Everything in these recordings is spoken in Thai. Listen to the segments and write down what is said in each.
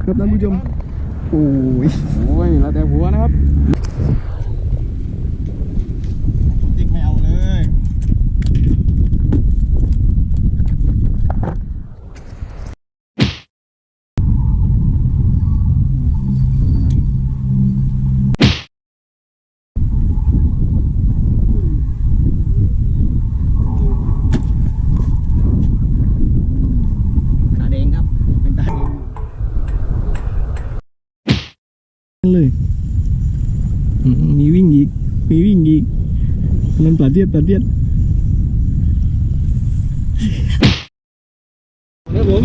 ครับท่านผู้ชมโอ้ยแล้วแต่หัวนะครับติ๊กไม่เอาเลยเลยมีวิ่งอีกนั่นปลาเทียดครับผม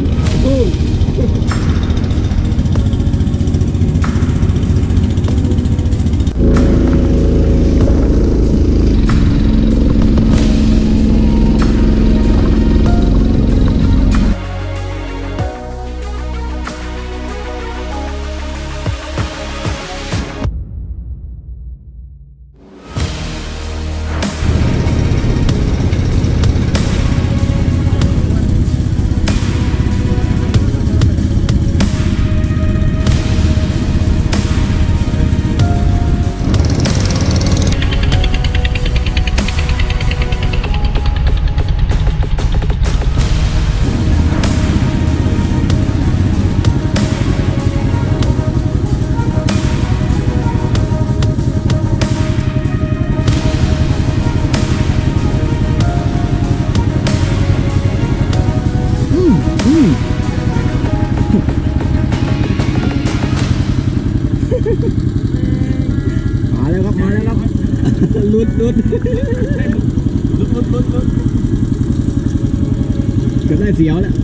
มาแล้วครับลุดก็ได้เสียวแล้ว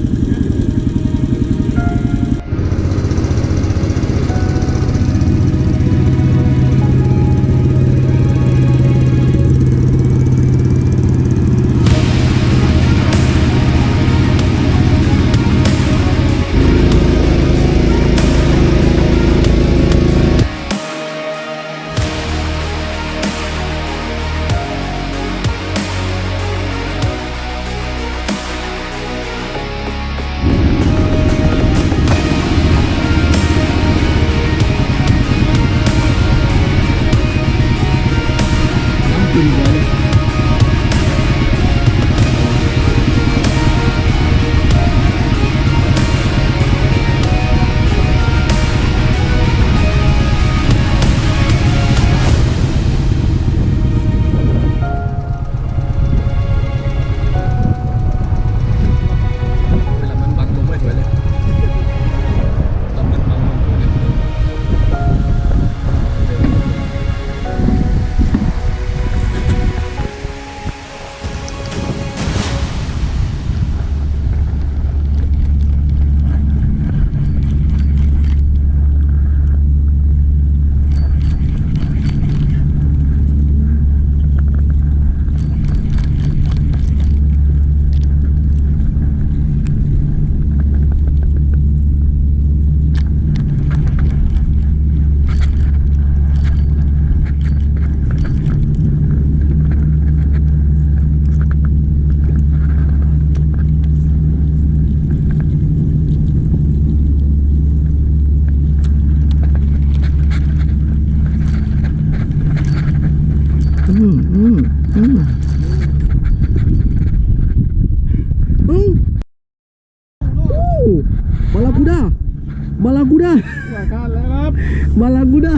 มาลากูด้าว่าการแล้วครับมาลากูด้า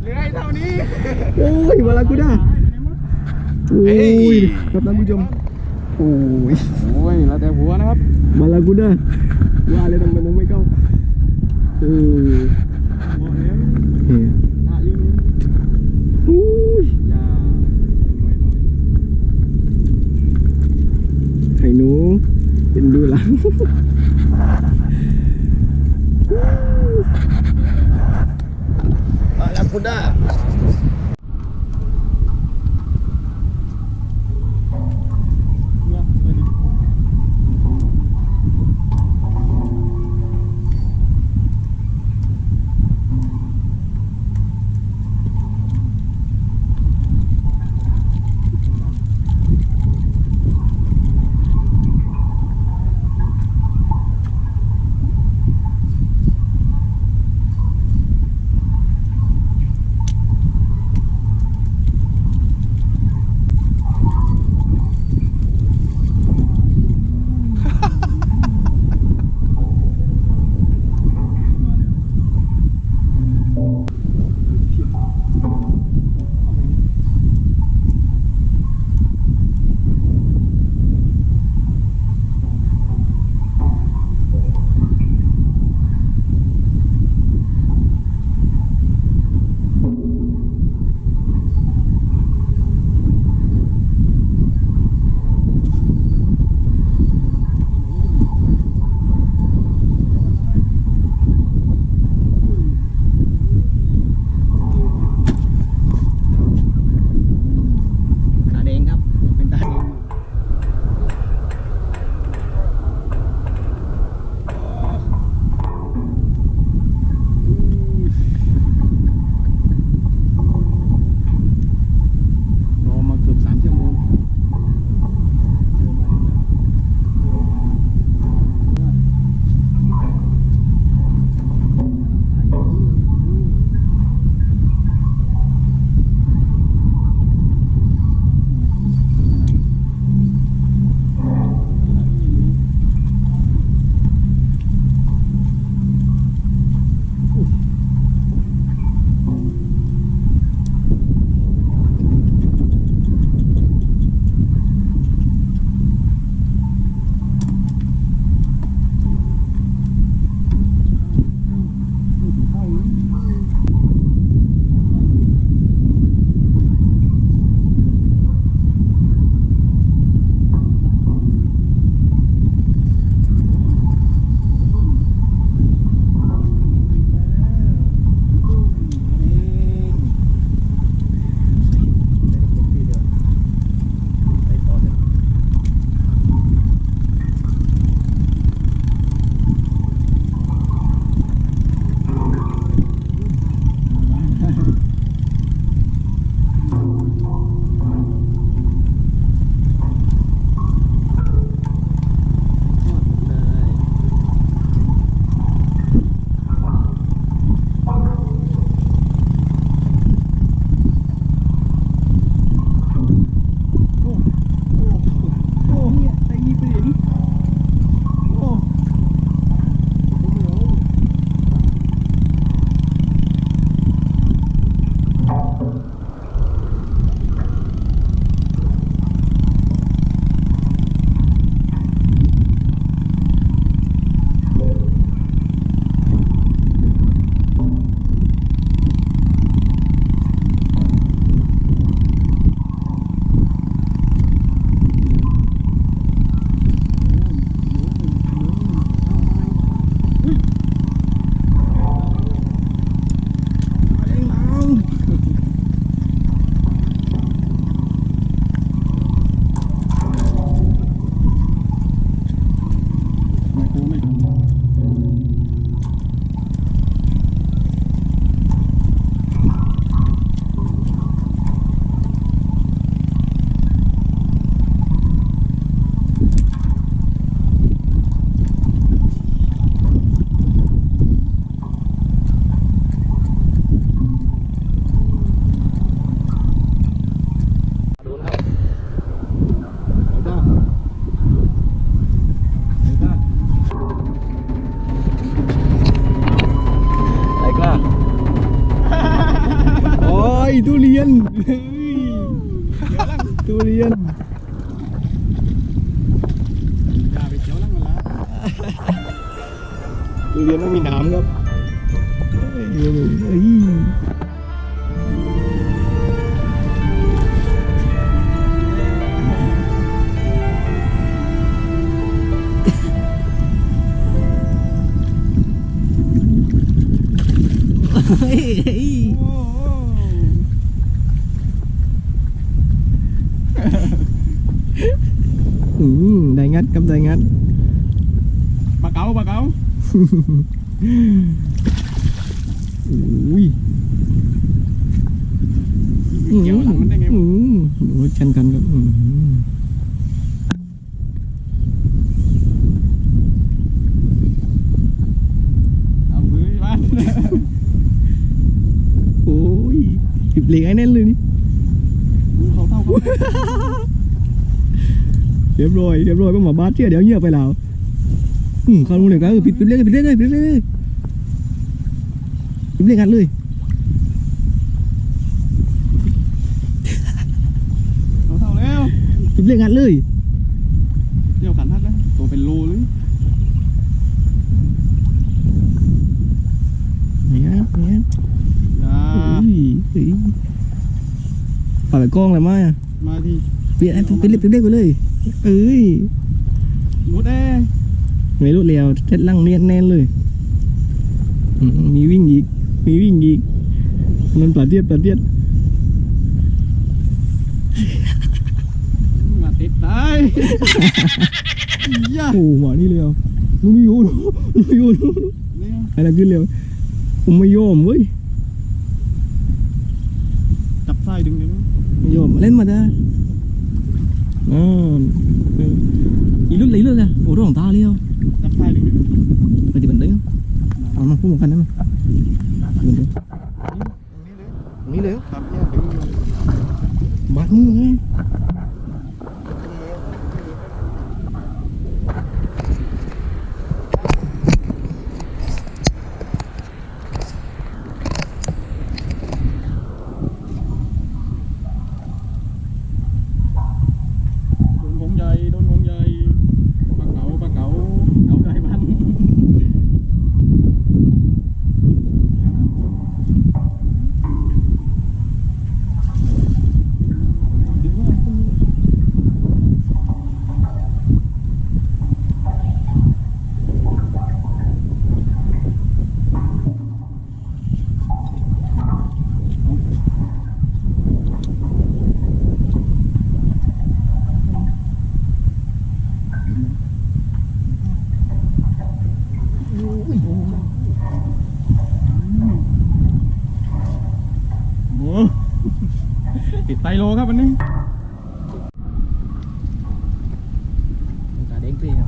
เหลือเท่านี้โอ้ยมาลากูด้าโอ้ยครับท่านผู้ชมโอ้ยแล้วแต่หัวนะครับมาลากูด้าว่าเลยทำไมมองไม่เข้าไข่หนูเป็นดูหลังลากูด้า ทุเรียน อย่าไปเจียวลังกันละ ทุเรียนไม่มีหนามครับเฮ้ยเฮ้ย โอ้โห ได้งัดครับได้งัด ปลาเก๋าปลาเก๋า อุ้ย เกี่ยวหลังมันได้ไง โอ้ยกันครับ เอามือบ้าน โอ้ยปิดเหล็กไอ้แน่นเลยนี่ ดูเขาเท่าเขา เรียบร้อยก็หมาบ้านเชี่ยเดี๋ยวเงียบไปแล้วเข้าลงเลยก็ปิดเล่นเลยปิดเล่นกันเลย เขาเท่าแล้ว ปิดเล่นกันเลย เดี่ยวกันทัดนะตัวเป็นโลเลย เนี่ย อย่า ปาดกล้องอะไรมา มาที่ ปิดเล่นไปเลยเอ้ย มุดเอ้ ไม่รู้แล้วเจ็ดลังเนียนแน่นเลยมีวิ่งอีกมันปาดเทียด มาติดตาย อย่า โอ้หมานี่เลยลุงไม่อยู่ เนี่ย อะไรขึ้นเร็วผมไม่ยอมเว้ย จับไส้ดึงเลยมั้ง ไม่ยอมเล่นมาได้อีรุ่นเลยโอ้ร้องตาเลี้ยว จับไส้ดึง ไปที่บันไดเอามาพูดกันได้ไหมนี่เลย ครับเนี่ยดึงอยู่ บาดมือไงโดนงใหญ่ปลาเก๋าเอาไก่มัน โอ้ติดไตโลครับวันนี้ ตาเด้งเปรี้ยว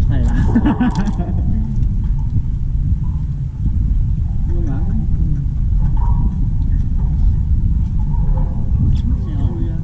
ใช่ละยุ่งหลังเสียวเลยอะ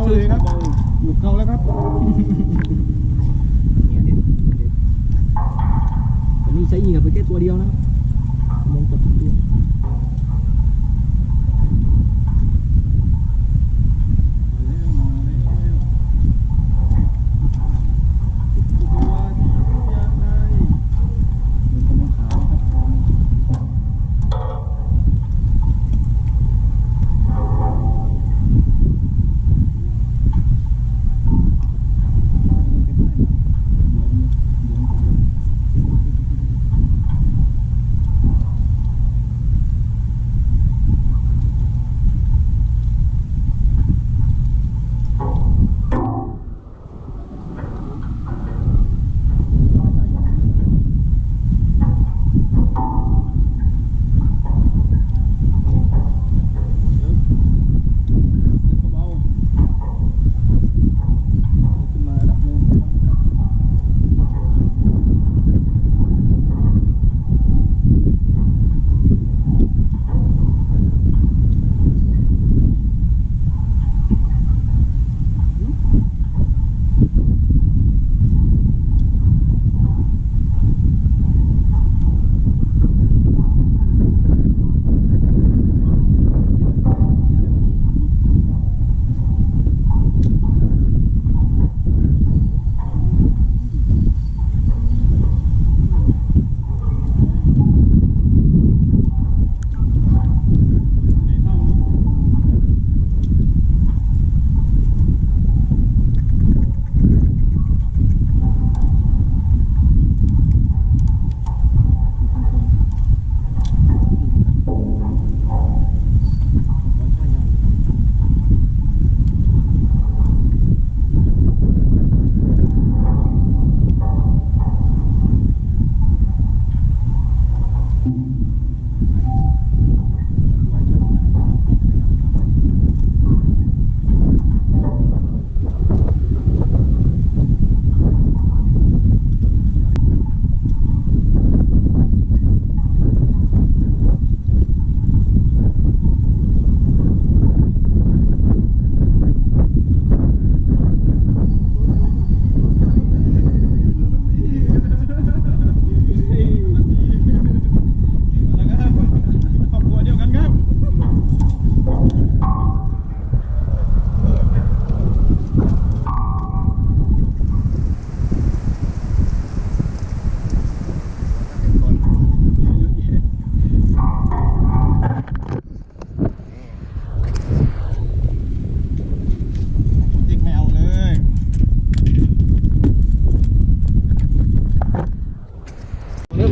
เลยครับหลุดเข้าแล้วครับ อันนี้ใช้ยิงกับไปแค่ตัวเดียวนะมองกดทุกตัว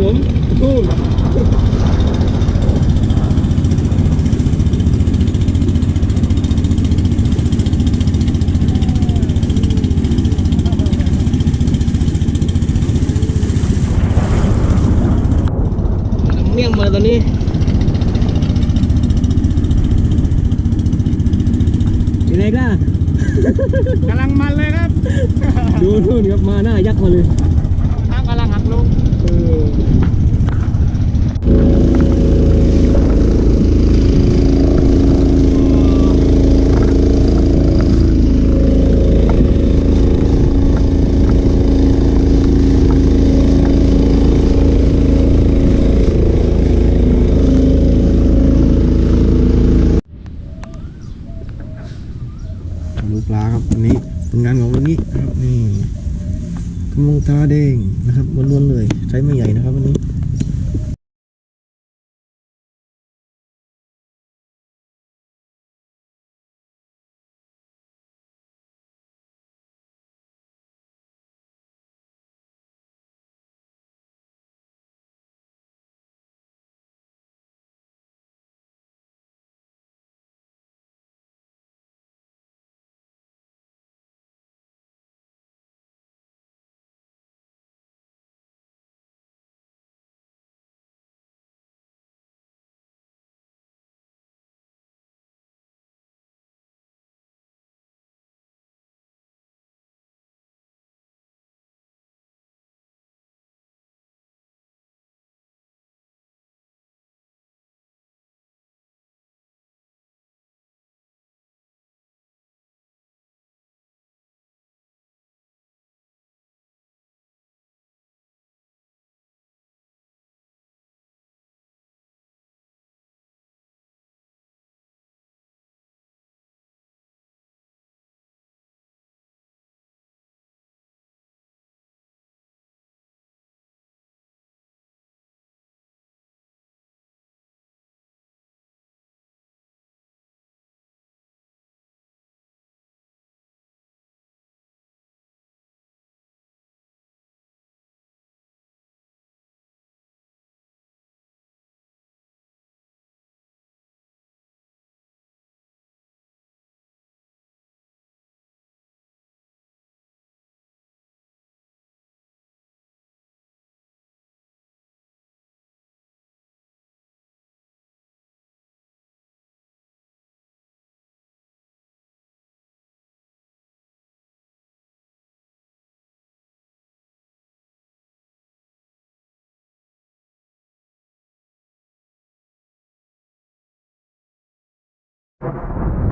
ผมนู่นเมี่ยงมาตอนนี้ยังไงกัน กำลังมันเลยครับ ดูนู่นครับมาหน้ายักษ์มาเลย ทางกำลังหักลง เออดูปลาครับวันนี้ผลงานของวันนี้นะครับนี่กระมงตาแดงนะครับล้วนๆเลยใช้ไม่ใหญ่นะครับวันนี้ โ